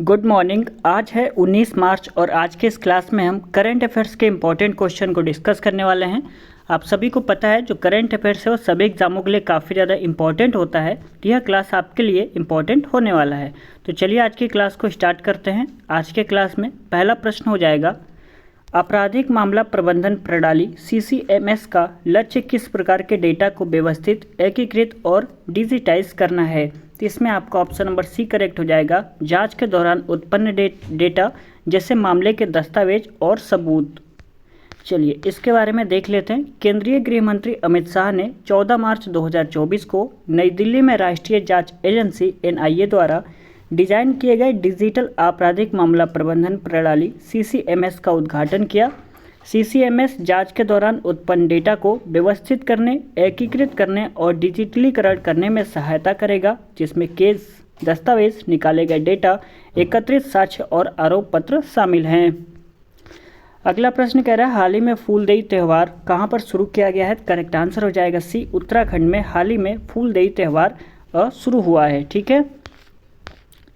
Good morning. आज है 19 मार्च और आज के इस क्लास में हम करंट अफेयर्स के इम्पॉर्टेंट क्वेश्चन को डिस्कस करने वाले हैं। आप सभी को पता है जो करंट अफेयर्स है वो सभी एग्जामों के लिए काफ़ी ज़्यादा इंपॉर्टेंट होता है, तो यह क्लास आपके लिए इम्पॉर्टेंट होने वाला है। तो चलिए आज की क्लास को स्टार्ट करते हैं। आज के क्लास में पहला प्रश्न हो जाएगा, आपराधिक मामला प्रबंधन प्रणाली CCMS का लक्ष्य किस प्रकार के डेटा को व्यवस्थित, एकीकृत और डिजिटाइज करना है। तो इसमें आपका ऑप्शन नंबर सी करेक्ट हो जाएगा। जांच के दौरान उत्पन्न डेटा जैसे मामले के दस्तावेज और सबूत। चलिए इसके बारे में देख लेते हैं। केंद्रीय गृह मंत्री अमित शाह ने 14 मार्च 2024 को नई दिल्ली में राष्ट्रीय जांच एजेंसी NIA द्वारा डिजाइन किए गए डिजिटल आपराधिक मामला प्रबंधन प्रणाली CCMS का उद्घाटन किया। CCMS जांच के दौरान उत्पन्न डेटा को व्यवस्थित करने, एकीकृत करने और डिजिटलीकरण करने में सहायता करेगा, जिसमें केस, दस्तावेज, निकाले गए डेटा, एकत्रित साक्ष्य और आरोप पत्र शामिल हैं। अगला प्रश्न कह रहा है, हाल ही में फूलदेई त्यौहार कहाँ पर शुरू किया गया है। करेक्ट आंसर हो जाएगा सी, उत्तराखंड में हाल ही में फूलदेई त्यौहार शुरू हुआ है। ठीक है,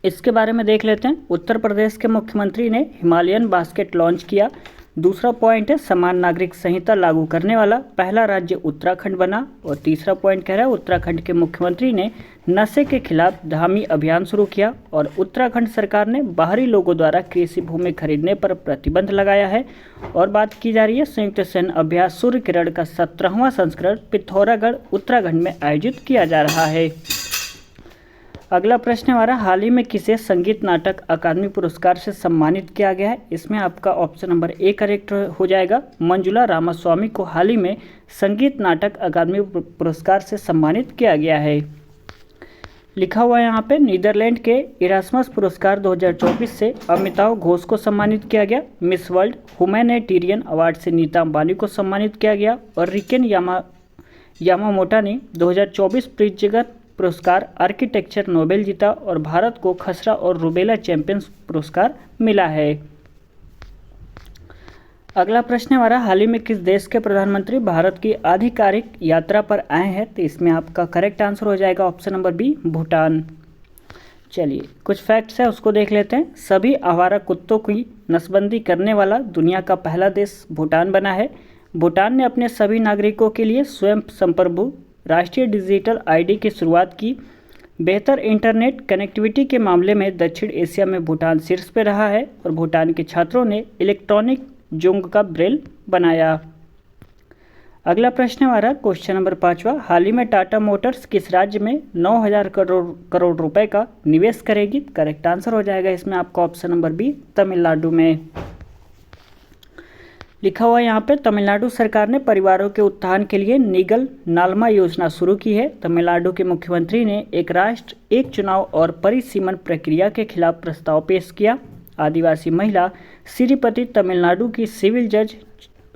इसके बारे में देख लेते हैं। उत्तर प्रदेश के मुख्यमंत्री ने हिमालयन बास्केट लॉन्च किया। दूसरा पॉइंट है, समान नागरिक संहिता लागू करने वाला पहला राज्य उत्तराखंड बना। और तीसरा पॉइंट कह रहा है, उत्तराखंड के मुख्यमंत्री ने नशे के खिलाफ धामी अभियान शुरू किया। और उत्तराखंड सरकार ने बाहरी लोगों द्वारा कृषि भूमि खरीदने पर प्रतिबंध लगाया है। और बात की जा रही है संयुक्त सैन्य अभ्यास सूर्य किरण का 17वां संस्करण पिथौरागढ़ उत्तराखंड में आयोजित किया जा रहा है। अगला प्रश्न हमारा, हाल ही में किसे संगीत नाटक अकादमी पुरस्कार से सम्मानित किया गया है। इसमें आपका ऑप्शन नंबर ए करेक्ट हो जाएगा। मंजुला रामास्वामी को हाल ही में संगीत नाटक अकादमी पुरस्कार से सम्मानित किया गया है। लिखा हुआ है यहाँ पे, नीदरलैंड के इरास्मस पुरस्कार 2024 से अमिताभ घोष को सम्मानित किया गया। मिस वर्ल्ड ह्यूमैनिटेरियन अवार्ड से नीता अंबानी को सम्मानित किया गया। और रिकेन यामामोटा ने 2024 प्रिज्जकर पुरस्कार आर्किटेक्चर नोबेल जीता। और भारत को खसरा और रूबेला चैंपियंस पुरस्कार मिला है। अगला प्रश्न हमारा, हाल ही में किस देश के प्रधानमंत्री भारत की आधिकारिक यात्रा पर आए हैं। तो इसमें आपका करेक्ट आंसर हो जाएगा ऑप्शन नंबर बी, भूटान। चलिए कुछ फैक्ट्स है उसको देख लेते हैं। सभी आवारा कुत्तों की नसबंदी करने वाला दुनिया का पहला देश भूटान बना है। भूटान ने अपने सभी नागरिकों के लिए स्वयं संप्रभु राष्ट्रीय डिजिटल ID की शुरुआत की। बेहतर इंटरनेट कनेक्टिविटी के मामले में दक्षिण एशिया में भूटान शीर्ष पर रहा है। और भूटान के छात्रों ने इलेक्ट्रॉनिक जुंग का ब्रेल बनाया। अगला प्रश्न हमारा क्वेश्चन नंबर 5वां, हाल ही में टाटा मोटर्स किस राज्य में 9,000 करोड़ रुपए का निवेश करेगी। करेक्ट आंसर हो जाएगा इसमें आपका ऑप्शन नंबर बी, तमिलनाडु में। लिखा हुआ यहाँ पे, तमिलनाडु सरकार ने परिवारों के उत्थान के लिए निगल नालमा योजना शुरू की है। तमिलनाडु के मुख्यमंत्री ने एक राष्ट्र एक चुनाव और परिसीमन प्रक्रिया के खिलाफ प्रस्ताव पेश किया। आदिवासी महिला श्रीपति तमिलनाडु की सिविल जज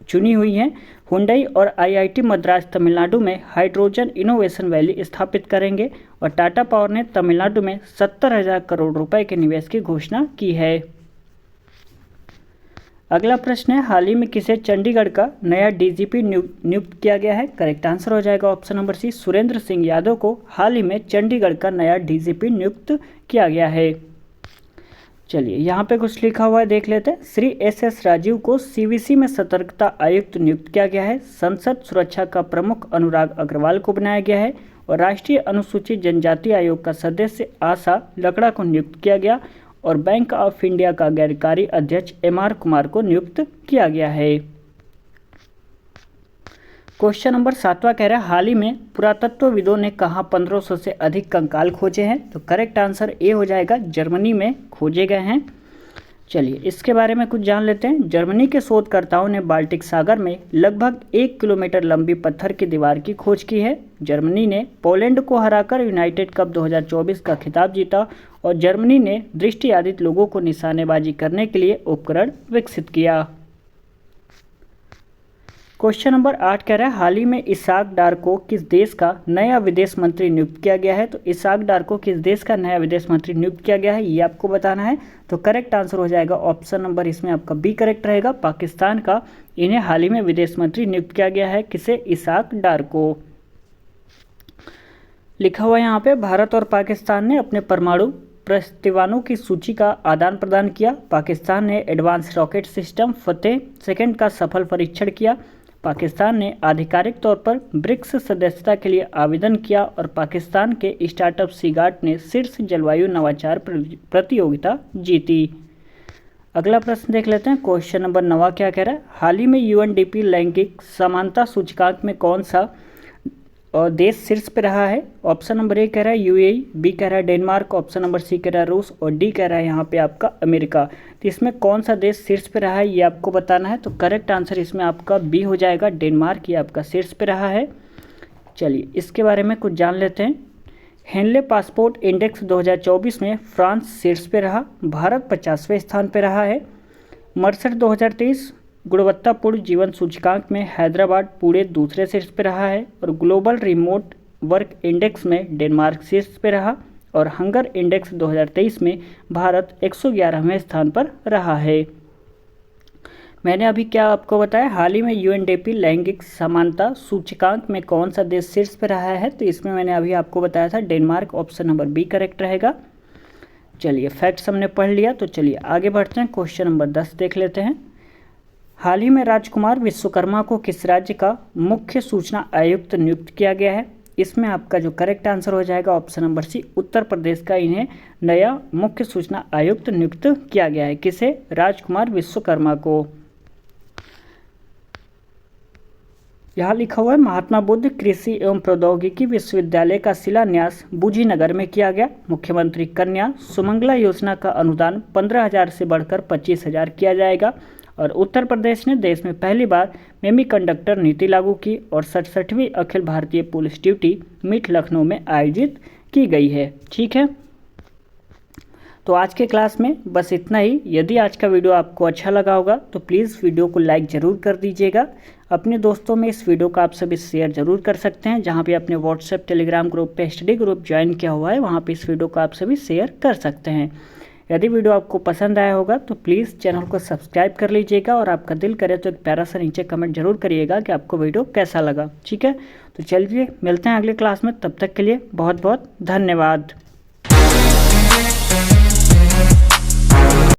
चुनी हुई हैं। हुंडई और IIT मद्रास तमिलनाडु में हाइड्रोजन इनोवेशन वैली स्थापित करेंगे। और टाटा पावर ने तमिलनाडु में 70,000 करोड़ रुपए के निवेश की घोषणा की है। अगला प्रश्न है, हाल ही में किसे चंडीगढ़ का नया DGP नियुक्त किया गया है। करेक्ट आंसर हो जाएगा option number C, Surendra Singh Yadav को हाल ही में चंडीगढ़ का नया DGP नियुक्त किया गया है। चलिए यहाँ पे कुछ लिखा हुआ है देख लेते हैं। श्री SS राजीव को CVC में सतर्कता आयुक्त नियुक्त किया गया है। संसद सुरक्षा का प्रमुख अनुराग अग्रवाल को बनाया गया है। और राष्ट्रीय अनुसूचित जनजाति आयोग का सदस्य आशा लकड़ा को नियुक्त किया गया। और बैंक ऑफ इंडिया का गैरकारी अध्यक्ष MR कुमार को नियुक्त किया गया है। क्वेश्चन नंबर 7वां कह रहा है, हाल ही में पुरातत्वविदों ने कहाँ 1500 से अधिक कंकाल खोजे हैं। तो करेक्ट आंसर ए हो जाएगा, जर्मनी में खोजे गए हैं। चलिए इसके बारे में कुछ जान लेते हैं। जर्मनी के शोधकर्ताओं ने बाल्टिक सागर में लगभग 1 किलोमीटर लंबी पत्थर की दीवार की खोज की है। जर्मनी ने पोलैंड को हराकर यूनाइटेड कप 2024 का खिताब जीता। और जर्मनी ने दृष्टिबाधित लोगों को निशानेबाजी करने के लिए उपकरण विकसित किया। क्वेश्चन नंबर 8 कह रहा है, हाल ही में इसाक डार को किस देश का नया विदेश मंत्री नियुक्त किया गया है। तो इसाक डार को किस देश का नया विदेश मंत्री नियुक्त किया गया है, ये आपको बताना है। तो करेक्ट आंसर हो जाएगा ऑप्शन नंबर इसमें आपका बी करेक्ट रहेगा, पाकिस्तान का इन्हें हाल ही में विदेश मंत्री नियुक्त किया गया है। किसे, इसाक डार को। लिखा हुआ यहाँ पे, भारत और पाकिस्तान ने अपने परमाणु प्रतिवानों की सूची का आदान प्रदान किया। पाकिस्तान ने एडवांस रॉकेट सिस्टम फतेह सेकंड का सफल परीक्षण किया। पाकिस्तान ने आधिकारिक तौर पर ब्रिक्स सदस्यता के लिए आवेदन किया और पाकिस्तान के स्टार्टअप सीगार्ट ने शीर्ष जलवायु नवाचार प्रतियोगिता जीती। अगला प्रश्न देख लेते हैं। क्वेश्चन नंबर 9 क्या कह रहा है? हाल ही में यूएनडीपी लैंगिक समानता सूचकांक में कौन सा देश शीर्ष पे रहा है? ऑप्शन नंबर ए कह रहा है यूएई, बी कह रहा है डेनमार्क, ऑप्शन नंबर सी कह रहा है रूस और डी कह रहा है यहाँ पे आपका अमेरिका। तो इसमें कौन सा देश शीर्ष पे रहा है ये आपको बताना है। तो करेक्ट आंसर इसमें आपका बी हो जाएगा, डेनमार्क ये आपका शीर्ष पे रहा है। चलिए इसके बारे में कुछ जान लेते हैं। हेनले पासपोर्ट इंडेक्स 2024 में फ्रांस शीर्ष पे रहा, भारत 50वें स्थान पे रहा है। मर्सर 2023 गुणवत्तापूर्ण जीवन सूचकांक में हैदराबाद पूरे दूसरे शीर्ष पे रहा है और ग्लोबल रिमोट वर्क इंडेक्स में डेनमार्क शीर्ष पे रहा और हंगर इंडेक्स 2023 में भारत 111वें स्थान पर रहा है। मैंने अभी क्या आपको बताया, हाल ही में यूएनडीपी लैंगिक समानता सूचकांक में कौन सा देश शीर्ष पे रहा है? तो इसमें मैंने अभी आपको बताया था Denmark, option number B correct रहेगा। चलिए फैक्ट्स हमने पढ़ लिया, तो चलिए आगे बढ़ते हैं। क्वेश्चन नंबर 10 देख लेते हैं। हाल ही में राजकुमार विश्वकर्मा को किस राज्य का मुख्य सूचना आयुक्त नियुक्त किया गया है? इसमें आपका जो करेक्ट आंसर हो जाएगा ऑप्शन नंबर सी, उत्तर प्रदेश का इन्हें नया मुख्य सूचना आयुक्त नियुक्त किया गया है। किसे? राजकुमार विश्वकर्मा को। यहाँ लिखा हुआ है महात्मा बुद्ध कृषि एवं प्रौद्योगिकी विश्वविद्यालय का शिलान्यास बुझीनगर में किया गया। मुख्यमंत्री कन्या सुमंगला योजना का अनुदान 15,000 से बढ़कर 25,000 किया जाएगा और उत्तर प्रदेश ने देश में पहली बार सेमी कंडक्टर नीति लागू की और 67वीं Akhil Bharatiya police duty meet Lucknow में आयोजित की गई है। ठीक है, तो आज के क्लास में बस इतना ही। यदि आज का वीडियो आपको अच्छा लगा होगा तो प्लीज़ वीडियो को लाइक ज़रूर कर दीजिएगा। अपने दोस्तों में इस वीडियो को आप सभी शेयर जरूर कर सकते हैं। जहां भी अपने व्हाट्सएप टेलीग्राम ग्रुप पे स्टडी ग्रुप ज्वाइन किया हुआ है वहां पे इस वीडियो को आप सभी शेयर कर सकते हैं। यदि वीडियो आपको पसंद आया होगा तो प्लीज़ चैनल को सब्सक्राइब कर लीजिएगा और आपका दिल करे तो एक प्यारा सा नीचे कमेंट जरूर करिएगा कि आपको वीडियो कैसा लगा। ठीक है, तो चलिए मिलते हैं अगले क्लास में। तब तक के लिए बहुत बहुत धन्यवाद।